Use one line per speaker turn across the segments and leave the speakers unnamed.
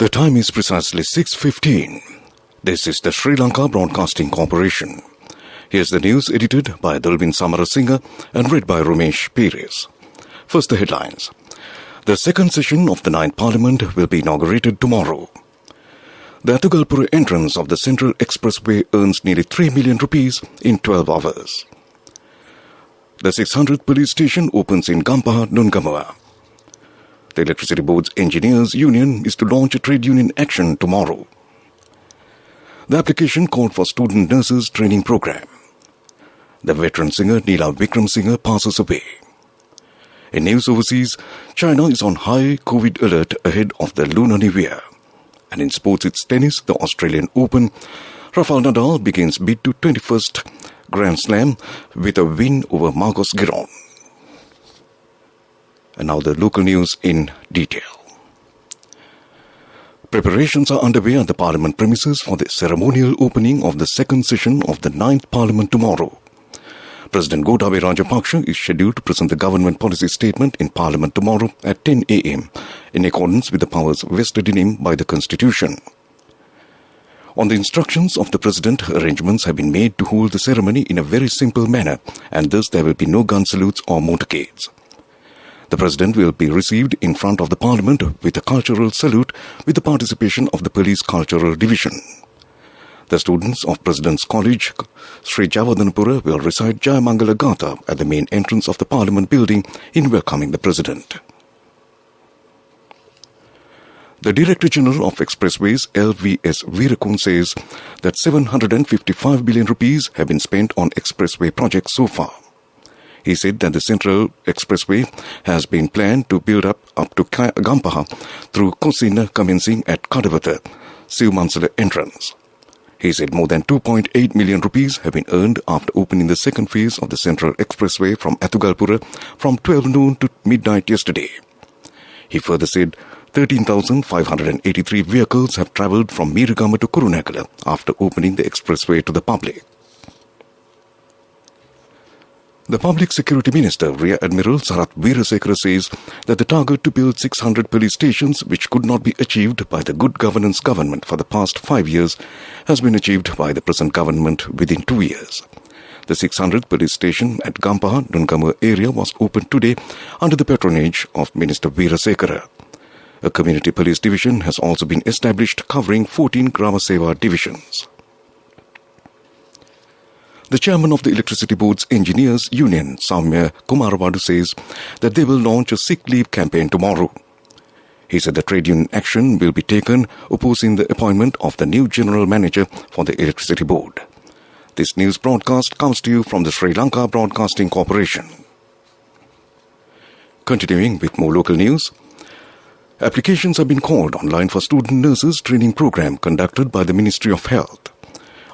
The time is precisely 6:15. This is the Sri Lanka Broadcasting Corporation. Here's the news edited by Dulbin Samarasinha and read by Ramesh Pires. First, the headlines. The second session of the 9th Parliament will be inaugurated tomorrow. The Athugalpura entrance of the Central Expressway earns nearly 3 million rupees in 12 hours. The 600th police station opens in Gampaha, Nungamua. The Electricity Board's Engineers Union is to launch a trade union action tomorrow. The application called for student nurses training program. The veteran singer Neela Wickramasinghe passes away. In news overseas, China is on high COVID alert ahead of the Lunar New Year. And in sports, it's tennis, the Australian Open. Rafael Nadal begins bid to 21st Grand Slam with a win over Marcos Giron. And now the local news in detail. Preparations are underway at the Parliament premises for the ceremonial opening of the second session of the 9th Parliament tomorrow. President Gotabaya Rajapaksa is scheduled to present the government policy statement in Parliament tomorrow at 10 a.m. in accordance with the powers vested in him by the Constitution. On the instructions of the President, arrangements have been made to hold the ceremony in a very simple manner, and thus there will be no gun salutes or motorcades. The President will be received in front of the Parliament with a cultural salute with the participation of the Police Cultural Division. The students of President's College, Sri Javadanapura, will recite Jayamangala Gatha at the main entrance of the Parliament building in welcoming the President. The Director General of Expressways, LVS Veerakun, says that 755 billion rupees have been spent on expressway projects so far. He said that the Central Expressway has been planned to build up to Gampaha through Kosina commencing at Kadavata, Siumansala entrance. He said more than 2.8 million rupees have been earned after opening the second phase of the Central Expressway from Athugalpura from 12 noon to midnight yesterday. He further said 13,583 vehicles have travelled from Mirigama to Kurunegala after opening the expressway to the public. The Public Security Minister, Rear Admiral Sarath Weerasekara, says that the target to build 600 police stations, which could not be achieved by the Good Governance government for the past 5 years, has been achieved by the present government within 2 years. The 600th police station at Gampaha, Nungamua area was opened today under the patronage of Minister Weerasekara. A community police division has also been established covering 14 Grama Seva divisions. The chairman of the Electricity Board's Engineers Union, Soumya Kumaravadu, says that they will launch a sick leave campaign tomorrow. He said the trade union action will be taken opposing the appointment of the new general manager for the Electricity Board. This news broadcast comes to you from the Sri Lanka Broadcasting Corporation. Continuing with more local news. Applications have been called online for student nurses training program conducted by the Ministry of Health.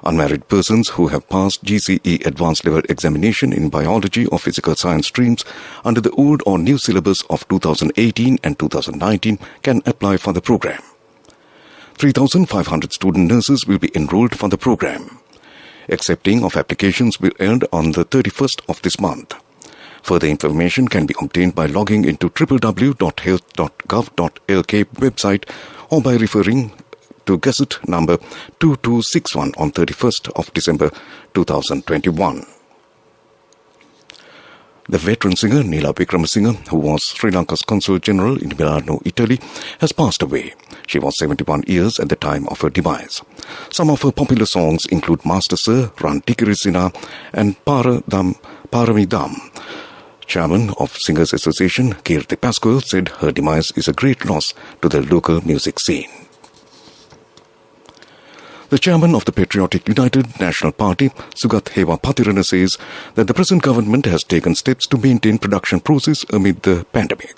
Unmarried persons who have passed GCE advanced level examination in biology or physical science streams under the old or new syllabus of 2018 and 2019 can apply for the program. 3,500 student nurses will be enrolled for the program. Accepting of applications will end on the 31st of this month. Further information can be obtained by logging into www.health.gov.lk website or by referring to Gazette number 2261 on 31st of December 2021. The veteran singer Neela Wickramasinghe, who was Sri Lanka's Consul General in Milano, Italy, has passed away. She was 71 years at the time of her demise. Some of her popular songs include Master Sir, Ran Tikirisina and Paramidam. Chairman of Singers Association, Kirti Pascoe, said her demise is a great loss to the local music scene. The chairman of the Patriotic United National Party, Sugat Hewa Pathirana, says that the present government has taken steps to maintain production process amid the pandemic.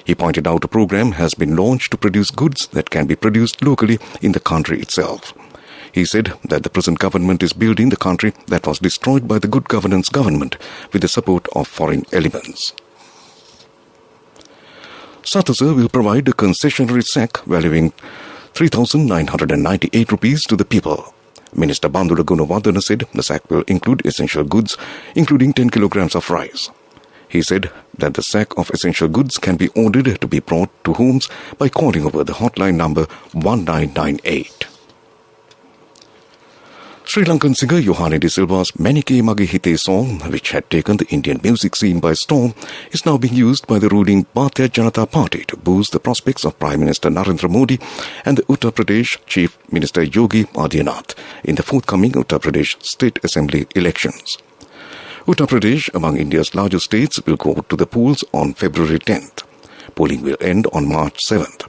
He pointed out a program has been launched to produce goods that can be produced locally in the country itself. He said that the present government is building the country that was destroyed by the Good Governance government with the support of foreign elements. Satasa will provide a concessionary sack valuing 3,998 rupees to the people. Minister Bandula Gunawardena said the sack will include essential goods, including 10 kilograms of rice. He said that the sack of essential goods can be ordered to be brought to homes by calling over the hotline number 1998. Sri Lankan singer Yohane De Silva's Manike Mage Hite song, which had taken the Indian music scene by storm, is now being used by the ruling Bharatiya Janata Party to boost the prospects of Prime Minister Narendra Modi and the Uttar Pradesh Chief Minister Yogi Adityanath in the forthcoming Uttar Pradesh State Assembly elections. Uttar Pradesh, among India's largest states, will go to the polls on February 10th. Polling will end on March 7th.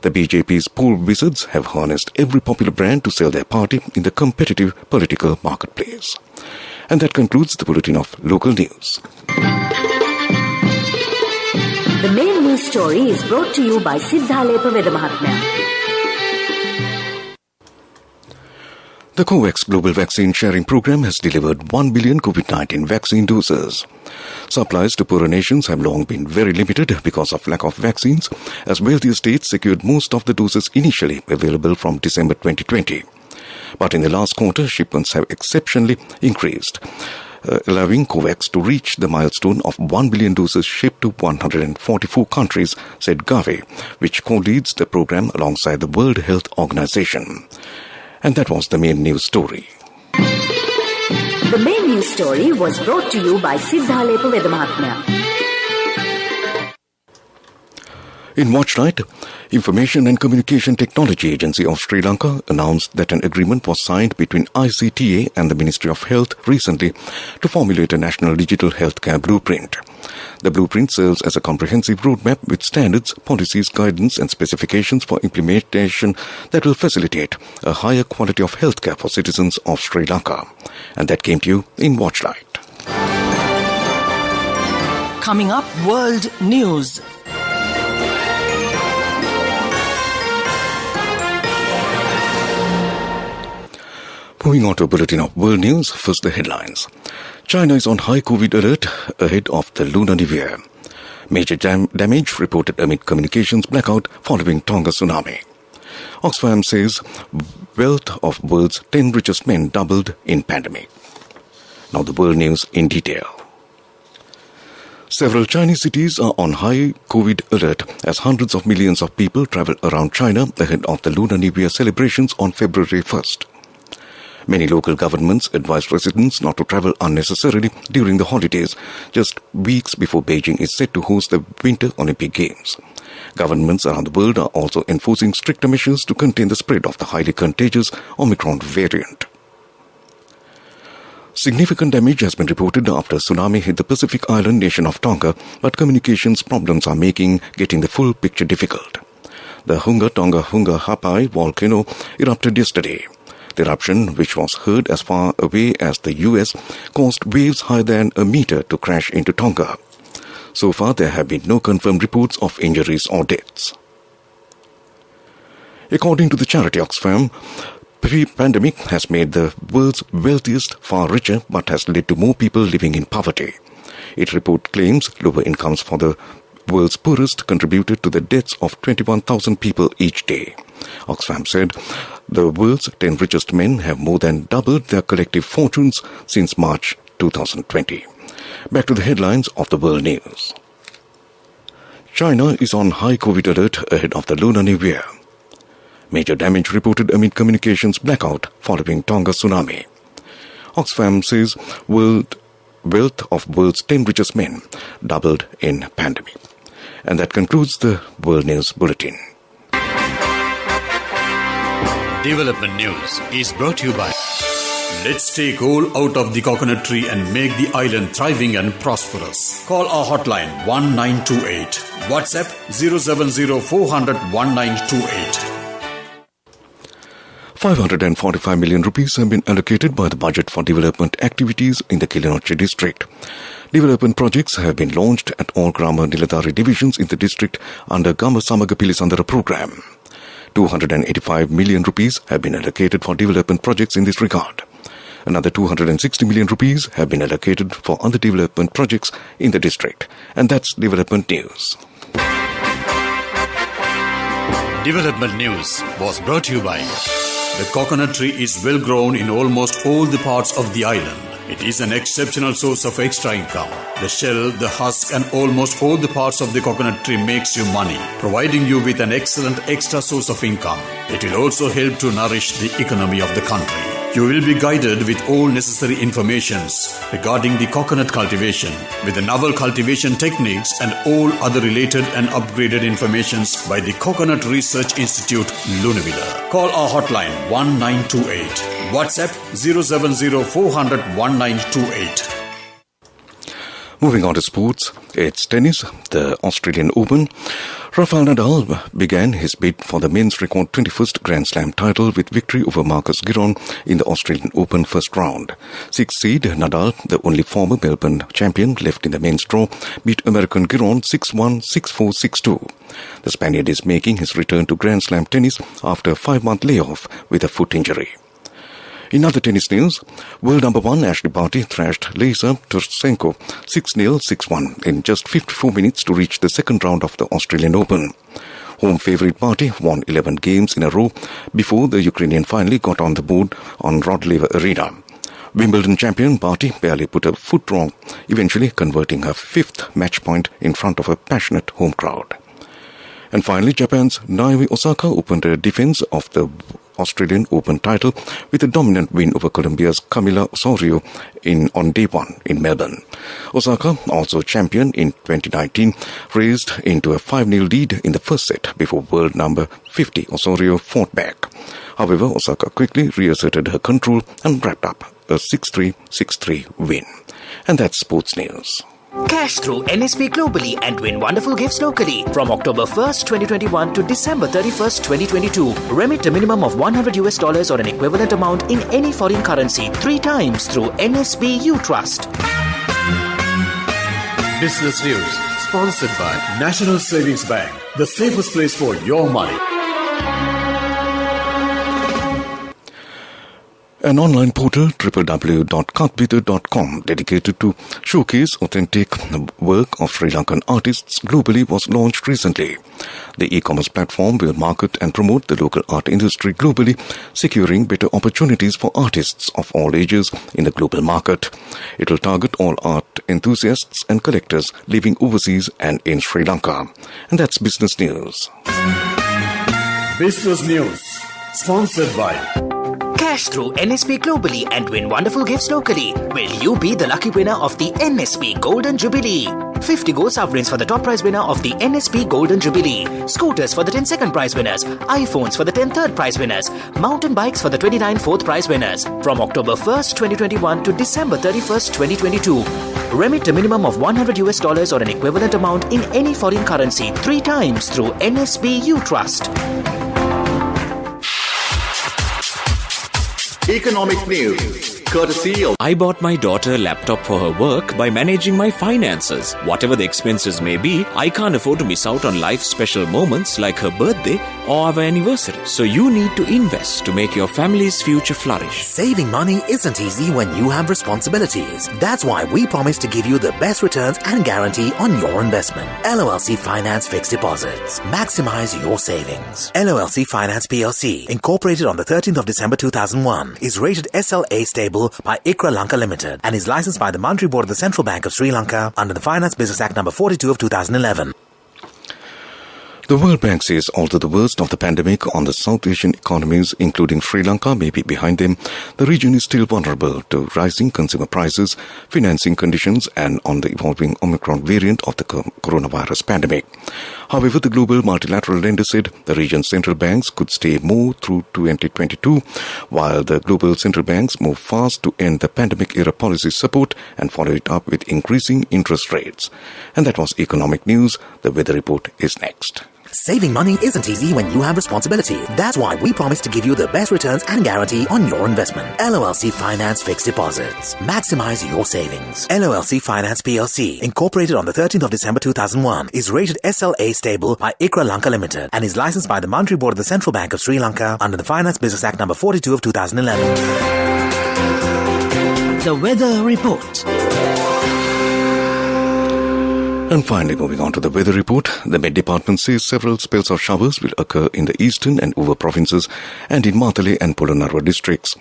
The BJP's poll wizards have harnessed every popular brand to sell their party in the competitive political marketplace. And that concludes the bulletin of local news.
The main news story is brought to you by Siddhalepa Vedamahatmya.
The COVAX Global Vaccine Sharing Program has delivered 1 billion COVID-19 vaccine doses. Supplies to poorer nations have long been very limited because of lack of vaccines, as wealthier states secured most of the doses initially available from December 2020. But in the last quarter, shipments have exceptionally increased, allowing COVAX to reach the milestone of 1 billion doses shipped to 144 countries, said Gavi, which co-leads the program alongside the World Health Organization. And that was the main news story.
The main news story was brought to you by Siddhalepa Vedamahatmya.
In Watchlight, Information and Communication Technology Agency of Sri Lanka announced that an agreement was signed between ICTA and the Ministry of Health recently to formulate a national digital healthcare blueprint. The blueprint serves as a comprehensive roadmap with standards, policies, guidance and specifications for implementation that will facilitate a higher quality of healthcare for citizens of Sri Lanka. And that came to you in Watchlight.
Coming up, World News.
Moving on to a bulletin of world news, first the headlines. China is on high COVID alert ahead of the Lunar New Year. Major damage reported amid communications blackout following Tonga tsunami. Oxfam says wealth of world's 10 richest men doubled in pandemic. Now the world news in detail. Several Chinese cities are on high COVID alert as hundreds of millions of people travel around China ahead of the Lunar New Year celebrations on February 1st. Many local governments advise residents not to travel unnecessarily during the holidays, just weeks before Beijing is set to host the Winter Olympic Games. Governments around the world are also enforcing stricter measures to contain the spread of the highly contagious Omicron variant. Significant damage has been reported after a tsunami hit the Pacific island nation of Tonga, but communications problems are making getting the full picture difficult. The Hunga Tonga Hunga Hapai volcano erupted yesterday. The eruption, which was heard as far away as the US, caused waves higher than a meter to crash into Tonga. So far, there have been no confirmed reports of injuries or deaths. According to the charity Oxfam, pre-pandemic has made the world's wealthiest far richer but has led to more people living in poverty. Its report claims lower incomes for the world's poorest contributed to the deaths of 21,000 people each day. Oxfam said the world's 10 richest men have more than doubled their collective fortunes since March 2020. Back to the headlines of the world news. China is on high COVID alert ahead of the Lunar New Year. Major damage reported amid communications blackout following Tonga tsunami. Oxfam says wealth of world's 10 richest men doubled in pandemic. And that concludes the World News Bulletin.
Development News is brought to you by Let's take coal out of the coconut tree and make the island thriving and prosperous. Call our hotline 1928. WhatsApp 070 400 1928.
545 million rupees have been allocated by the budget for development activities in the Kilinochchi district. Development projects have been launched at all Grama Niladhari divisions in the district under Gama Samaga Pilisandara program. 285 million rupees have been allocated for development projects in this regard. Another 260 million rupees have been allocated for other development projects in the district. And that's Development News.
Development News was brought to you by the coconut tree is well grown in almost all the parts of the island. It is an exceptional source of extra income. The shell, the husk and almost all the parts of the coconut tree makes you money, providing you with an excellent extra source of income. It will also help to nourish the economy of the country. You will be guided with all necessary informations regarding the coconut cultivation, with the novel cultivation techniques and all other related and upgraded informations by the Coconut Research Institute, Lunavilla. Call our hotline 1928. WhatsApp 070 400 1928.
Moving on to sports, it's tennis, the Australian Open. Rafael Nadal began his bid for the men's record 21st Grand Slam title with victory over Marcus Giron in the Australian Open first round. Sixth seed Nadal, the only former Melbourne champion left in the men's draw, beat American Giron 6-1, 6-4, 6-2. The Spaniard is making his return to Grand Slam tennis after a 5-month layoff with a foot injury. In other tennis news, world number 1 Ashley Barty thrashed Lisa Turchenko 6-0, 6-1 in just 54 minutes to reach the second round of the Australian Open. Home favourite Barty won 11 games in a row before the Ukrainian finally got on the board on Rod Laver Arena. Wimbledon champion Barty barely put her foot wrong, eventually converting her 5th match point in front of a passionate home crowd. And finally, Japan's Naomi Osaka opened her defense of the Australian Open title with a dominant win over Colombia's Camila Osorio on day 1 in Melbourne. Osaka, also champion in 2019, raced into a 5-0 lead in the first set before world number 50 Osorio fought back. However, Osaka quickly reasserted her control and wrapped up a 6-3, 6-3 win. And that's sports news.
Cash through NSP globally and win wonderful gifts locally. From October 1st, 2021 to December 31st, 2022. Remit a minimum of $100 or an equivalent amount in any foreign currency 3 times through NSP U Trust.
Business news sponsored by National Savings Bank, the safest place for your money.
An online portal, www.katbita.com, dedicated to showcase authentic work of Sri Lankan artists globally, was launched recently. The e-commerce platform will market and promote the local art industry globally, securing better opportunities for artists of all ages in the global market. It will target all art enthusiasts and collectors living overseas and in Sri Lanka. And that's business news.
Business news sponsored by
Cash through NSP globally and win wonderful gifts locally. Will you be the lucky winner of the NSP Golden Jubilee? 50 gold sovereigns for the top prize winner of the NSP Golden Jubilee. Scooters for the 10 second prize winners. iPhones for the 10 third prize winners. Mountain bikes for the 29 fourth prize winners. From October 1st, 2021 to December 31st, 2022. Remit a minimum of $100 or an equivalent amount in any foreign currency 3 times through NSP U Trust.
Economic news, courtesy of...
I bought my daughter a laptop for her work by managing my finances. Whatever the expenses may be, I can't afford to miss out on life's special moments like her birthday or our anniversary. So you need to invest to make your family's future flourish.
Saving money isn't easy when you have responsibilities. That's why we promise to give you the best returns and guarantee on your investment. LOLC Finance Fixed Deposits. Maximize your savings. LOLC Finance PLC, incorporated on the 13th of December 2001, is rated SLA stable by ICRA Lanka Limited and is licensed by the Monetary Board of the Central Bank of Sri Lanka under the Finance Business Act number 42 of 2011.
The World Bank says although the worst of the pandemic on the South Asian economies, including Sri Lanka, may be behind them, the region is still vulnerable to rising consumer prices, financing conditions, and on the evolving Omicron variant of the coronavirus pandemic. However, the global multilateral lender said the region's central banks could stay more through 2022, while the global central banks move fast to end the pandemic-era policy support and follow it up with increasing interest rates. And that was economic news. The weather report is next.
Saving money isn't easy when you have responsibility. That's why we promise to give you the best returns and guarantee on your investment. LOLC Finance Fixed Deposits. Maximize your savings. LOLC Finance PLC, incorporated on the 13th of December 2001, is rated SLA stable by ICRA Lanka Limited and is licensed by the Monetary Board of the Central Bank of Sri Lanka under the Finance Business Act number 42 of 2011.
The weather report.
And finally, moving on to the weather report, the Met Department says several spells of showers will occur in the eastern and Uva provinces and in Matale and Polonnaruwa districts.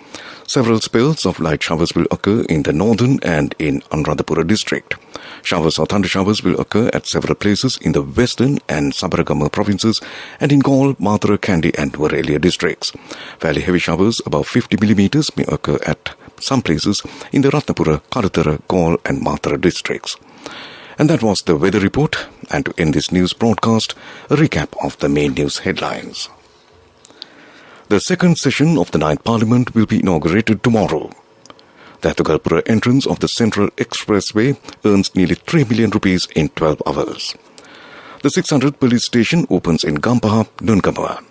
Several spells of light showers will occur in the northern and in Anuradhapura district. Showers or thunder showers will occur at several places in the western and Sabaragama provinces and in Galle, Mathura, Kandy and Warelia districts. Fairly heavy showers above 50 millimeters may occur at some places in the Ratnapura, Kadutara, Galle and Mathura districts. And that was the weather report. And to end this news broadcast, a recap of the main news headlines. The second session of the 9th Parliament will be inaugurated tomorrow. The Tugalpura entrance of the Central Expressway earns nearly 3 million rupees in 12 hours. The 600th police station opens in Gampaha, Nungamua.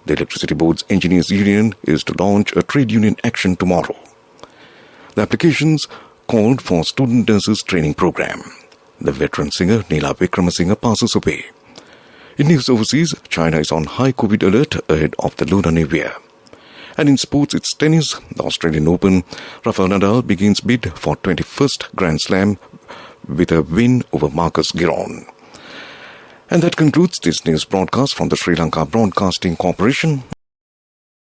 The Electricity Board's Engineers Union is to launch a trade union action tomorrow. The applications called for student nurses training program. The veteran singer Neela Vikramasinghe passes away. In news overseas, China is on high COVID alert ahead of the Lunar New Year. And in sports, it's tennis, the Australian Open. Rafael Nadal begins bid for 21st Grand Slam with a win over Marcus Giron. And that concludes this news broadcast from the Sri Lanka Broadcasting Corporation.